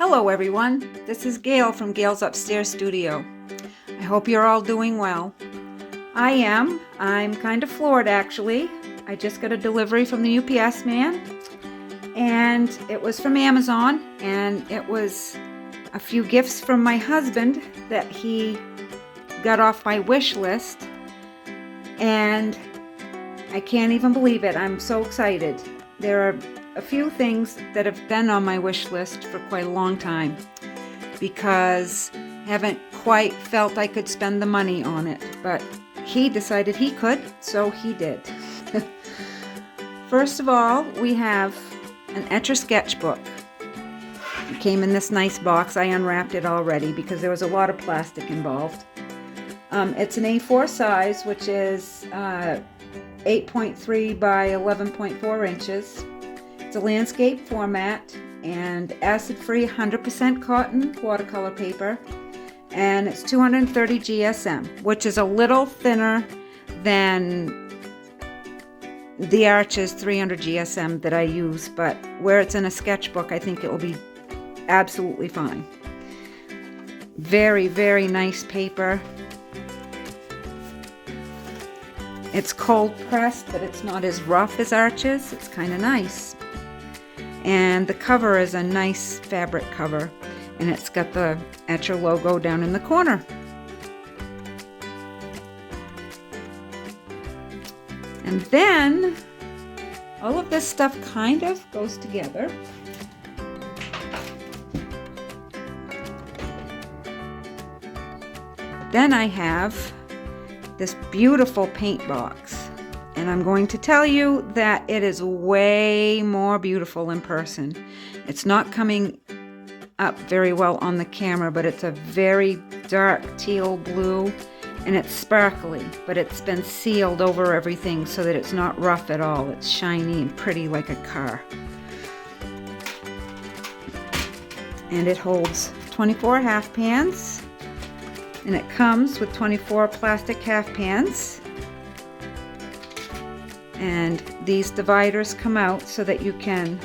Hello everyone, this is Gail from Gail's Upstairs Studio. I hope you're all doing well. I am. I'm kind of floored actually. I just got a delivery from the UPS man and it was from Amazon, and it was a few gifts from my husband that he got off my wish list, and I can't even believe it. I'm so excited. There are a few things that have been on my wish list for quite a long time because haven't quite felt I could spend the money on it, but he decided he could, so he did. First of all, we have an Etcher sketchbook. It came in this nice box. I unwrapped it already because there was a lot of plastic involved. It's an A4 size, which is 8.3 by 11.4 inches. It's a landscape format and acid-free 100% cotton watercolor paper, and it's 230 GSM, which is a little thinner than the Arches 300 GSM that I use, but where it's in a sketchbook, I think it will be absolutely fine. Very, very nice paper. It's cold pressed, but it's not as rough as Arches. It's kind of nice. And the cover is a nice fabric cover, and it's got the Etcher logo down in the corner. And then all of this stuff kind of goes together. Then I have this beautiful paint box, and I'm going to tell you that it is way more beautiful in person. It's not coming up very well on the camera, but it's a very dark teal blue, and it's sparkly, but it's been sealed over everything so that it's not rough at all. It's shiny and pretty like a car. And it holds 24 half pans, and it comes with 24 plastic half pans. And these dividers come out so that you can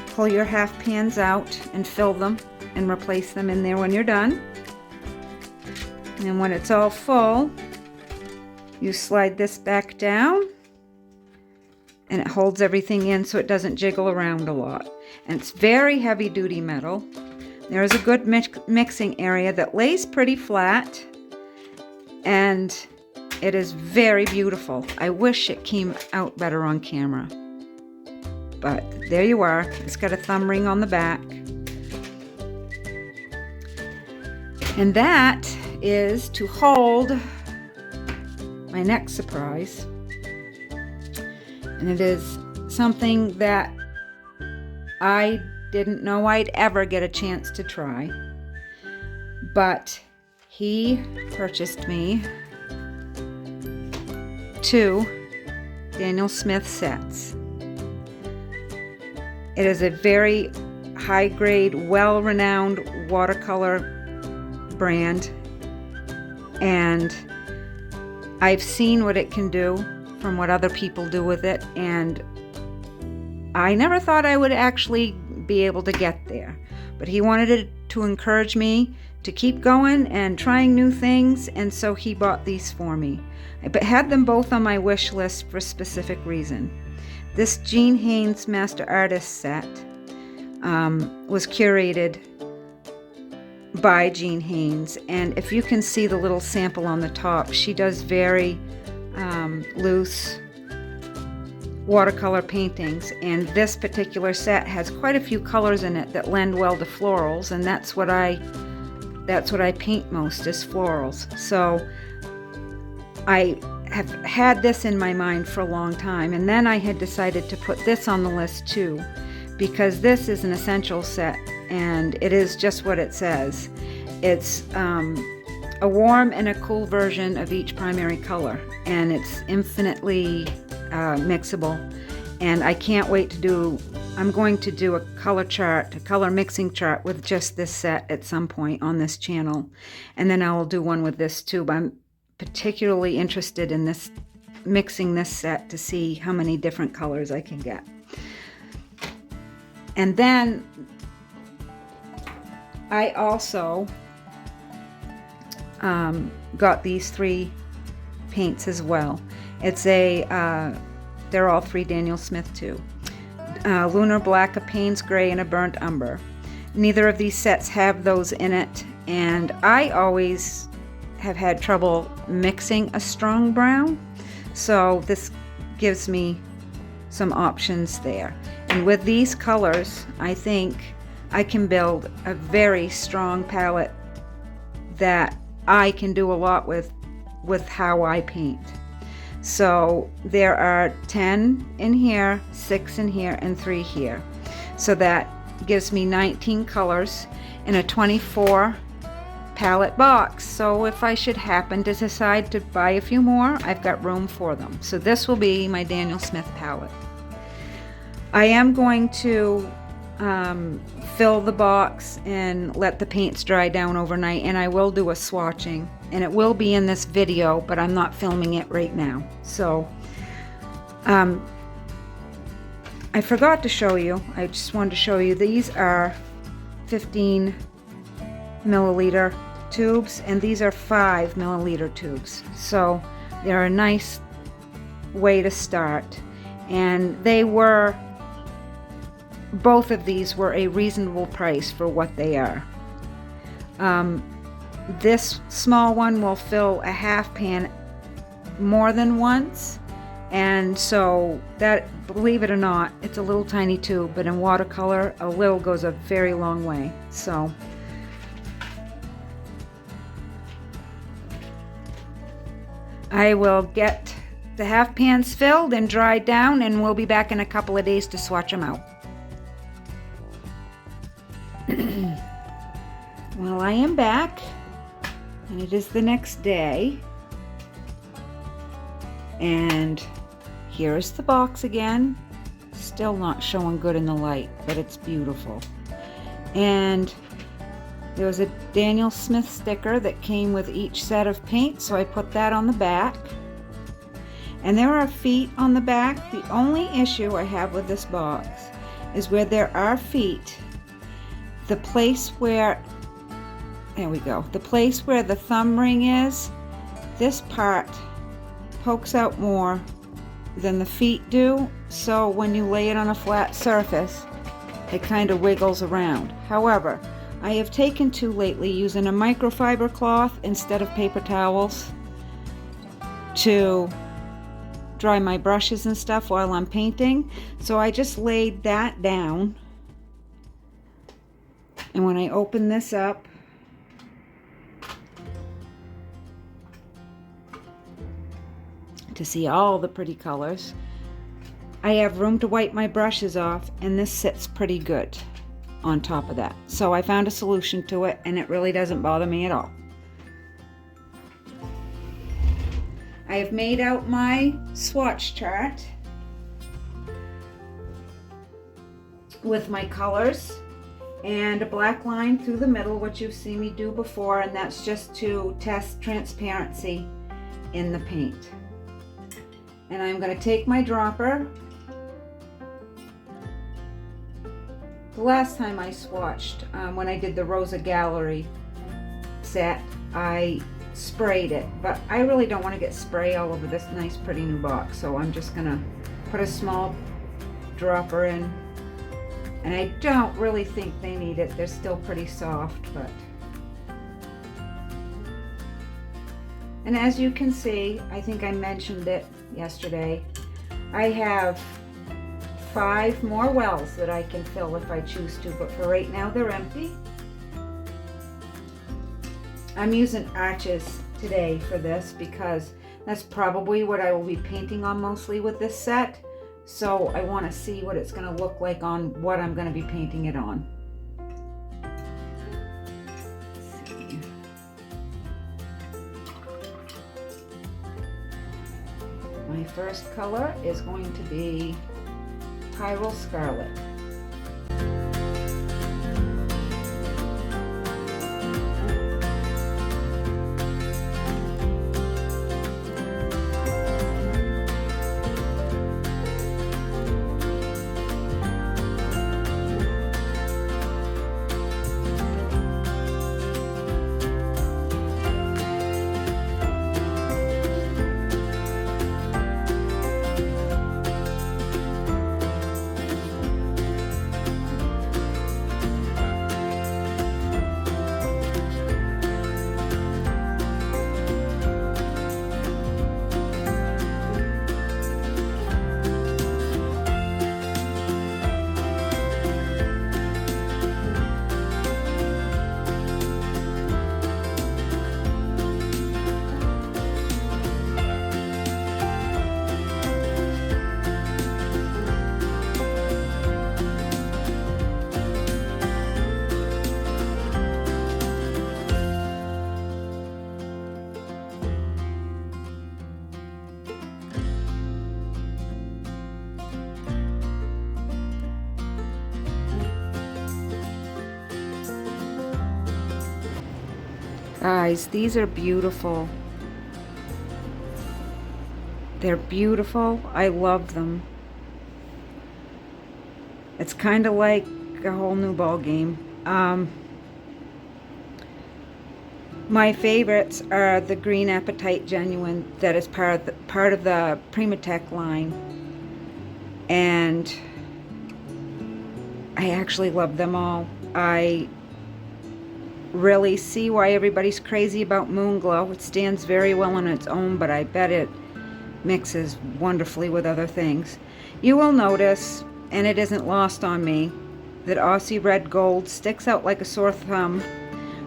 pull your half pans out and fill them and replace them in there when you're done. And when it's all full, you slide this back down and it holds everything in so it doesn't jiggle around a lot. And it's very heavy duty metal. There is a good mixing area that lays pretty flat, and it is very beautiful. I wish it came out better on camera, but there you are. It's got a thumb ring on the back. And that is to hold my next surprise. And it is something that I didn't know I'd ever get a chance to try, but he purchased me 2 Daniel Smith sets. It is a very high-grade, well-renowned watercolor brand, and I've seen what it can do from what other people do with it, and I never thought I would actually be able to get there, but he wanted to encourage me to keep going and trying new things, and so he bought these for me. I had them both on my wish list for a specific reason. This Jean Haynes Master Artist set was curated by Jean Haynes, and if you can see the little sample on the top, she does very loose watercolor paintings, and this particular set has quite a few colors in it that lend well to florals, and that's what I paint most, is florals. So I have had this in my mind for a long time, and then I had decided to put this on the list too, because this is an essential set, and it is just what it says. It's a warm and a cool version of each primary color, and it's infinitely mixable, and I can't wait to do. I'm going to do a color mixing chart with just this set at some point on this channel, and then I will do one with this too, but I'm particularly interested in this, mixing this set to see how many different colors I can get. And then I also got these 3 paints as well. It's they're all 3 Daniel Smith too. Lunar Black, a Payne's Gray, and a Burnt Umber. Neither of these sets have those in it, and I always have had trouble mixing a strong brown, so this gives me some options there. And with these colors, I think I can build a very strong palette that I can do a lot with how I paint. So there are 10 in here, 6 in here, and 3 here. So that gives me 19 colors in a 24 palette box. So if I should happen to decide to buy a few more, I've got room for them. So this will be my Daniel Smith palette. I am going to fill the box and let the paints dry down overnight, and I will do a swatching, and it will be in this video, but I'm not filming it right now. So I forgot to show you, I just wanted to show you, these are 15 milliliter tubes, and these are 5 milliliter tubes. So they're a nice way to start, and both of these were a reasonable price for what they are. This small one will fill a half pan more than once, and so that, believe it or not, it's a little tiny tube, but in watercolor a little goes a very long way. So I will get the half pans filled and dried down, and we'll be back in a couple of days to swatch them out. Well, I am back, and it is the next day, and here's the box again. Still not showing good in the light, but it's beautiful. And there was a Daniel Smith sticker that came with each set of paint, so I put that on the back. And there are feet on the back. The only issue I have with this box is where there are feet, the place where, there we go, the place where the thumb ring is, this part pokes out more than the feet do, so when you lay it on a flat surface, it kind of wiggles around. However, I have taken to lately using a microfiber cloth instead of paper towels to dry my brushes and stuff while I'm painting. So I just laid that down, and when I open this up, to see all the pretty colors, I have room to wipe my brushes off, and this sits pretty good on top of that. So I found a solution to it, and it really doesn't bother me at all. I have made out my swatch chart with my colors and a black line through the middle, which you've seen me do before, and that's just to test transparency in the paint. And I'm going to take my dropper. The last time I swatched, when I did the Rosa Gallery set, I sprayed it, but I really don't want to get spray all over this nice pretty new box, so I'm just going to put a small dropper in. And I don't really think they need it. They're still pretty soft, but... And as you can see, I think I mentioned it yesterday, I have 5 more wells that I can fill if I choose to, but for right now they're empty. I'm using arches today for this because that's probably what I will be painting on mostly with this set. So I want to see what it's going to look like on what I'm going to be painting it on. My first color is going to be Tyrol Scarlet. Guys, these are beautiful. They're beautiful. I love them. It's kind of like a whole new ball game. My favorites are the Green Apatite Genuine that is part of the Primatech line, and I actually love them all. I really see why everybody's crazy about Moon Glow. It stands very well on its own, but I bet it mixes wonderfully with other things. You will notice, and it isn't lost on me, that Aussie Red Gold sticks out like a sore thumb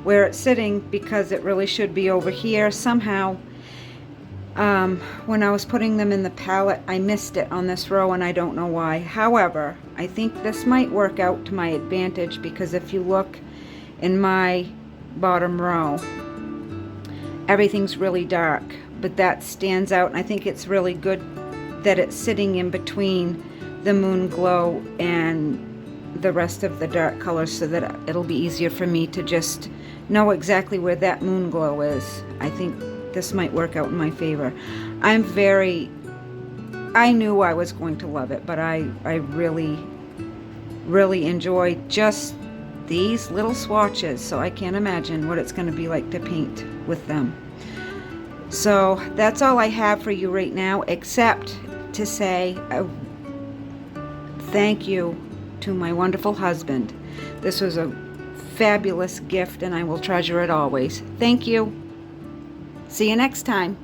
where it's sitting, because it really should be over here. Somehow, when I was putting them in the palette, I missed it on this row, and I don't know why. However, I think this might work out to my advantage, because if you look in my bottom row, everything's really dark, but that stands out, and I think it's really good that it's sitting in between the Moon Glow and the rest of the dark colors, so that it'll be easier for me to just know exactly where that Moon Glow is. I think this might work out in my favor. I knew I was going to love it, but I really, really enjoy just these little swatches, so I can't imagine what it's going to be like to paint with them. So that's all I have for you right now, except to say thank you to my wonderful husband. This was a fabulous gift, and I will treasure it always. Thank you. See you next time.